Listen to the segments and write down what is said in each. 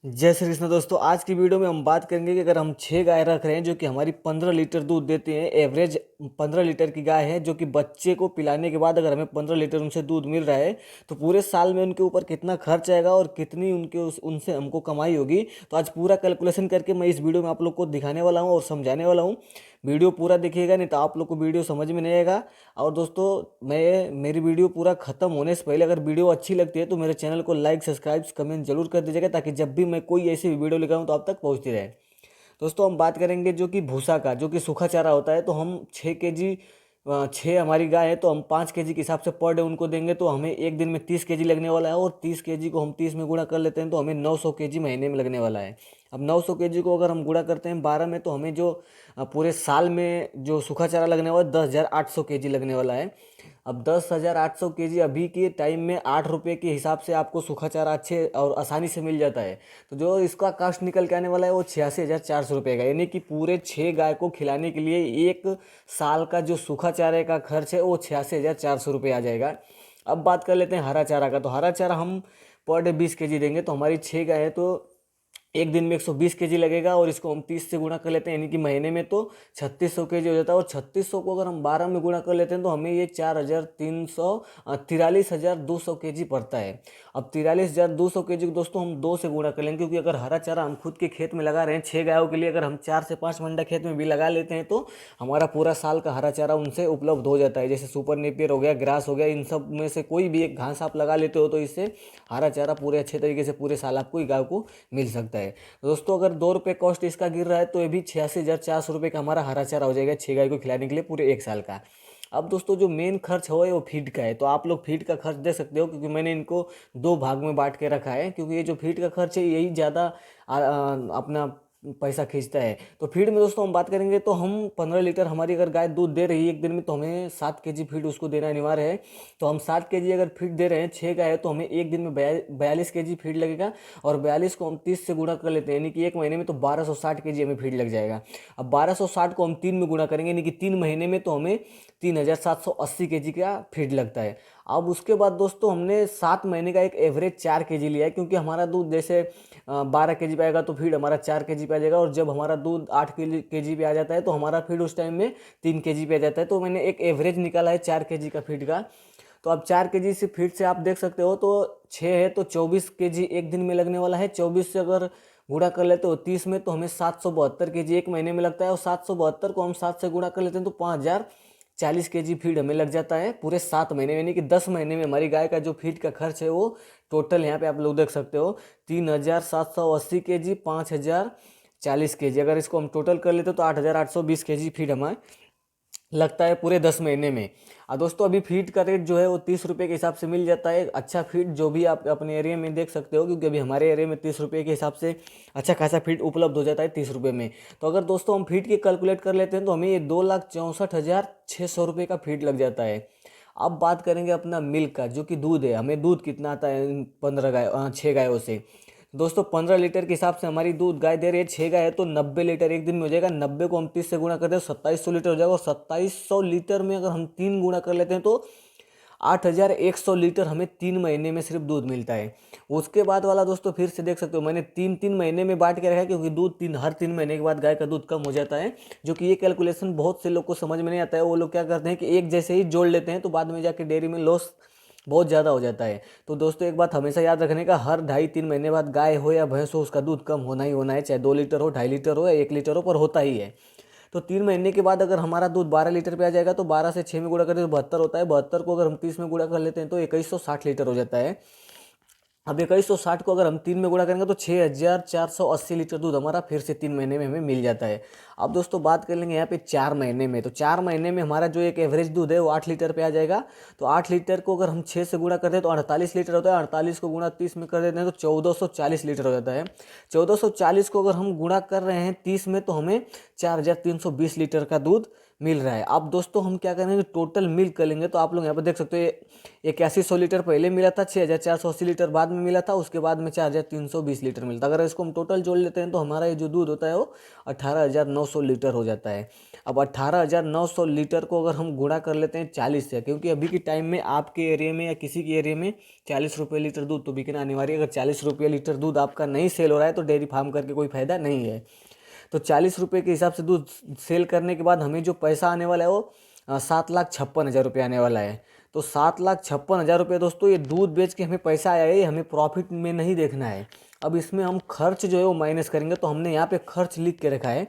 जय श्री कृष्ण दोस्तों। आज की वीडियो में हम बात करेंगे कि अगर हम 6 गाय रख रहे हैं जो कि हमारी 15 लीटर दूध देती हैं। एवरेज 15 लीटर की गाय है जो कि बच्चे को पिलाने के बाद अगर हमें 15 लीटर उनसे दूध मिल रहा है तो पूरे साल में उनके ऊपर कितना खर्च आएगा और कितनी उनसे हमको कमाई होगी। तो आज पूरा कैलकुलेशन करके मैं इस वीडियो में आप लोग को दिखाने वाला हूँ और समझाने वाला हूँ। वीडियो पूरा देखिएगा, नहीं तो आप लोग को वीडियो समझ में नहीं आएगा। और दोस्तों, मैं मेरी वीडियो पूरा ख़त्म होने से पहले अगर वीडियो अच्छी लगती है तो मेरे चैनल को लाइक सब्सक्राइब कमेंट जरूर कर दीजिएगा, ताकि जब भी मैं कोई ऐसी वीडियो लेकर आऊँ तो आप तक पहुँचती रहे। दोस्तों, हम बात करेंगे जो कि भूसा का, जो कि सूखा चारा होता है। तो हम 6 केजी, 6 हमारी गाय है तो हम 5 केजी के हिसाब से पर डे उनको देंगे, तो हमें एक दिन में 30 केजी लगने वाला है। और 30 केजी को हम 30 में गुणा कर लेते हैं तो हमें 900 केजी महीने में लगने वाला है। अब 900 केजी को अगर हम गुणा करते हैं 12 में, तो हमें जो पूरे साल में जो सूखा चारा लगने वाला है 10,800 केजी लगने वाला है। अब 10,800 केजी अभी के टाइम में 8 रुपये के हिसाब से आपको सूखा चारा अच्छे और आसानी से मिल जाता है। तो जो इसका कास्ट निकल के आने वाला है वो 86,400 रुपये का, यानी कि पूरे 6 गाय को खिलाने के लिए एक साल का जो सूखा चारे का खर्च है वो 86,400 रुपये आ जाएगा। अब बात कर लेते हैं हरा चारा का। तो हरा चारा हम पर डे 20 केजी देंगे, तो हमारी 6 गाय है तो एक दिन में 120 केजी लगेगा। और इसको हम 30 से गुणा कर लेते हैं, यानी कि महीने में तो 3600 केजी हो जाता है। और 3600 को अगर हम 12 में गुणा कर लेते हैं तो हमें ये 43,200 केजी पड़ता है। अब 43,200 केजी को दोस्तों हम 2 से गुणा कर लेंगे, क्योंकि अगर हरा चारा हम खुद के खेत में लगा रहे हैं 6 गायों के लिए, अगर हम 4 से 5 मंडा खेत में भी लगा लेते हैं तो हमारा पूरा साल का हरा चारा उनसे उपलब्ध हो जाता है। जैसे सुपर नेपियर हो गया, ग्रास हो गया, इन सब में से कोई भी एक घास आप लगा लेते हो तो इससे हरा चारा पूरे अच्छे तरीके से पूरे साल आपको गाय को मिल सकता है। तो दोस्तों, अगर 2 रुपये कॉस्ट इसका गिर रहा है तो ये भी 86,400 रुपये का हमारा हरा चारा हो जाएगा 6 गाय को खिलाने के लिए पूरे एक साल का। अब दोस्तों, जो मेन खर्च हो है वो फीड का है। तो आप लोग फीड का खर्च दे सकते हो, क्योंकि मैंने इनको 2 भाग में बांट के रखा है, क्योंकि ये जो फीड का खर्च है यही ज़्यादा अपना पैसा खींचता है। तो फीड में दोस्तों हम बात करेंगे तो हम 15 लीटर, हमारी अगर गाय दूध दे रही है एक दिन में, तो हमें 7 केजी फीड उसको देना अनिवार्य है। तो हम 7 केजी अगर फीड दे रहे हैं 6 गाय है तो हमें एक दिन में 42 केजी फीड लगेगा। और 42 को हम 30 से गुणा कर लेते हैं, यानी कि एक महीने में तो 1260 केजी हमें फीड लग जाएगा। अब 1260 को हम 3 में गुणा करेंगे, यानी कि 3 महीने में तो हमें 3,780 केजी का फीड लगता है। अब उसके बाद दोस्तों हमने 7 महीने का एक एवरेज 4 केजी लिया है, क्योंकि हमारा दूध जैसे 12 केजी पे आएगा तो फीड हमारा 4 केजी पे आ जाएगा। और जब हमारा दूध 8 केजी पे आ जाता है तो हमारा फीड उस टाइम में 3 केजी पे आ जाता है। तो मैंने एक एवरेज निकाला है 4 केजी का फीड का। तो अब 4 केजी से फीड से आप देख सकते हो, तो 6 है तो 24 केजी एक दिन में लगने वाला है। 24 से अगर गुणा कर लेते हो 30 में, तो हमें 772 केजी एक महीने में लगता है। और 772 को हम 7 से गुणा कर लेते हैं तो 5,040 केजी फीड हमें लग जाता है पूरे 7 महीने में, यानी कि 10 महीने में हमारी गाय का जो फीड का खर्च है वो टोटल यहाँ पे आप लोग देख सकते हो 3,780 केजी, 5,040 केजी। अगर इसको हम टोटल कर लेते हो तो 8,820 केजी फीड हमें लगता है पूरे 10 महीने में। और दोस्तों, अभी फीड का रेट जो है वो 30 रुपये के हिसाब से मिल जाता है। अच्छा फीड जो भी आप अपने एरिया में देख सकते हो, क्योंकि अभी हमारे एरिया में 30 रुपये के हिसाब से अच्छा खासा फीड उपलब्ध हो जाता है 30 रुपये में। तो अगर दोस्तों हम फीड की कैलकुलेट कर लेते हैं तो हमें ये 2,64,600 रुपये का फीड लग जाता है। अब बात करेंगे अपना मिल्क का, जो कि दूध है, हमें दूध कितना आता है इन 6 गायों से। दोस्तों, 15 लीटर के हिसाब से हमारी दूध गाय दे रही है 6 गाय है तो 90 लीटर एक दिन में हो जाएगा। 90 को हम 30 से गुणा करते हैं 2,700 लीटर हो जाएगा। और 2,700 लीटर में अगर हम 3 गुणा कर लेते हैं तो 8,100 लीटर हमें 3 महीने में सिर्फ दूध मिलता है। उसके बाद वाला दोस्तों फिर से देख सकते हो, मैंने 3-3 महीने में बांट के रखा है, क्योंकि दूध हर 3 महीने के बाद गाय का दूध कम हो जाता है। जो कि ये कैलकुलेशन बहुत से लोग को समझ में नहीं आता है। वो लोग क्या करते हैं कि एक जैसे ही जोड़ लेते हैं, तो बाद में जाके डेयरी में लॉस बहुत ज़्यादा हो जाता है। तो दोस्तों, एक बात हमेशा याद रखने का, हर 2.5-3 महीने बाद गाय हो या भैंस हो उसका दूध कम होना ही होना है, चाहे 2 लीटर हो, 2.5 लीटर हो या 1 लीटर हो, पर होता ही है। तो 3 महीने के बाद अगर हमारा दूध 12 लीटर पे आ जाएगा तो 12 से 6 में गुणा करें तो 72 होता है। 72 को अगर हम 30 में गुणा कर लेते हैं तो 2,160 लीटर हो जाता है। अब 2,160 को अगर हम 3 में गुणा करेंगे तो 6,480 लीटर दूध हमारा फिर से 3 महीने में हमें मिल जाता है। अब दोस्तों बात कर लेंगे यहाँ पे 4 महीने में। तो 4 महीने में हमारा जो एक एवरेज दूध है वो 8 लीटर पे आ जाएगा। तो 8 लीटर को अगर हम 6 से गुणा करते हैं तो 48 लीटर होता है। 48 को गुणा 30 में कर देते हैं तो 1,440 लीटर हो जाता है। 1,440 को अगर हम गुणा कर रहे हैं 30 में तो हमें 4,320 लीटर का दूध मिल रहा है। अब दोस्तों हम क्या करेंगे, टोटल मिल कर लेंगे। तो आप लोग यहाँ पर देख सकते हो 8100 लीटर पहले मिला था, 6480 लीटर बाद में मिला था, उसके बाद में 4320 लीटर मिलता। अगर इसको हम टोटल जोड़ लेते हैं तो हमारा ये जो दूध होता है वो 18900 लीटर हो जाता है। अब 18900 लीटर को अगर हम गुणा कर लेते हैं 40 से, क्योंकि अभी के टाइम में आपके एरिया में या किसी के एरिया में 40 रुपये लीटर दूध तो बिकना अनिवार्य है। अगर 40 रुपये लीटर दूध आपका नहीं सेल हो रहा है तो डेयरी फार्म करके कोई फायदा नहीं है। तो 40 रुपये के हिसाब से दूध सेल करने के बाद हमें जो पैसा आने वाला है वो 7,56,000 रुपये आने वाला है। तो 7,56,000 रुपये दोस्तों ये दूध बेच के हमें पैसा आया है, ये हमें प्रॉफिट में नहीं देखना है। अब इसमें हम खर्च जो है वो माइनस करेंगे। तो हमने यहाँ पे खर्च लिख के रखा है।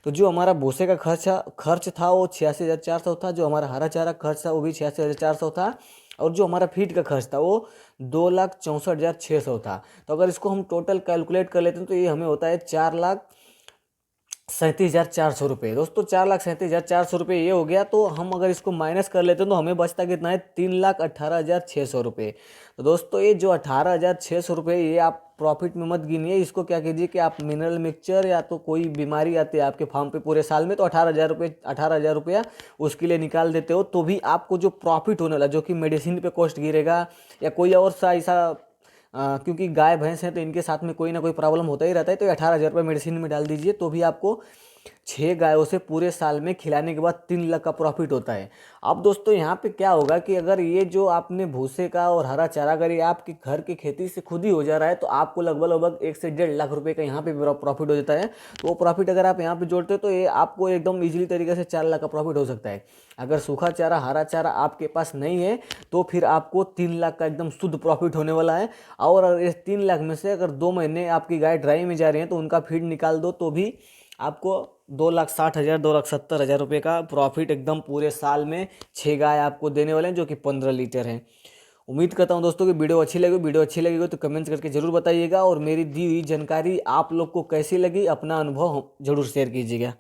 तो जो हमारा भूसे का खर्च था वो 86,400 था, जो हमारा हरा चारा खर्च था वो भी 86,400 था, और जो हमारा फीड का खर्च था वो 2,64,600 था। तो अगर इसको हम टोटल कैलकुलेट कर लेते हैं तो ये हमें होता है 4,37,400 रुपये। दोस्तों 4,37,400 रुपये ये हो गया। तो हम अगर इसको माइनस कर लेते हैं तो हमें बचता कितना है, 3,18,600 रुपये। तो दोस्तों ये जो 18,600 रुपये ये आप प्रॉफिट में मत गिनिए, इसको क्या कीजिए कि आप मिनरल मिक्सचर या तो कोई बीमारी आती है आपके फार्म पे पूरे साल में तो 18,000 रुपया उसके लिए निकाल देते हो, तो भी आपको जो प्रॉफिट होने वाला, जो कि मेडिसिन पे कॉस्ट गिरेगा या कोई और सा ऐसा क्योंकि गाय भैंस हैं तो इनके साथ में कोई ना कोई प्रॉब्लम होता ही रहता है। तो 18,000 रुपये मेडिसिन में डाल दीजिए तो भी आपको 6 गायों से पूरे साल में खिलाने के बाद 3 लाख का प्रॉफिट होता है। अब दोस्तों यहाँ पे क्या होगा कि अगर ये जो आपने भूसे का और हरा चारा अगर ये आपके घर की खेती से खुद ही हो जा रहा है तो आपको लगभग लगभग 1 से 1.5 लाख रुपए का यहाँ पे प्रॉफिट हो जाता है। तो वो प्रॉफिट अगर आप यहाँ पे जोड़ते हो तो ये आपको एकदम ईजिली तरीके से 4 लाख का प्रॉफिट हो सकता है। अगर सूखा चारा हरा चारा आपके पास नहीं है तो फिर आपको 3 लाख का एकदम शुद्ध प्रॉफिट होने वाला है। और इस 3 लाख में से अगर 2 महीने आपकी गाय ड्राई में जा रही है तो उनका फीड निकाल दो तो भी आपको 2,60,000 2,70,000 रुपये का प्रॉफिट एकदम पूरे साल में 6 गाय आपको देने वाले हैं, जो कि 15 लीटर हैं। उम्मीद करता हूं दोस्तों कि वीडियो अच्छी लगी तो कमेंट्स करके जरूर बताइएगा, और मेरी दी हुई जानकारी आप लोग को कैसी लगी अपना अनुभव जरूर शेयर कीजिएगा।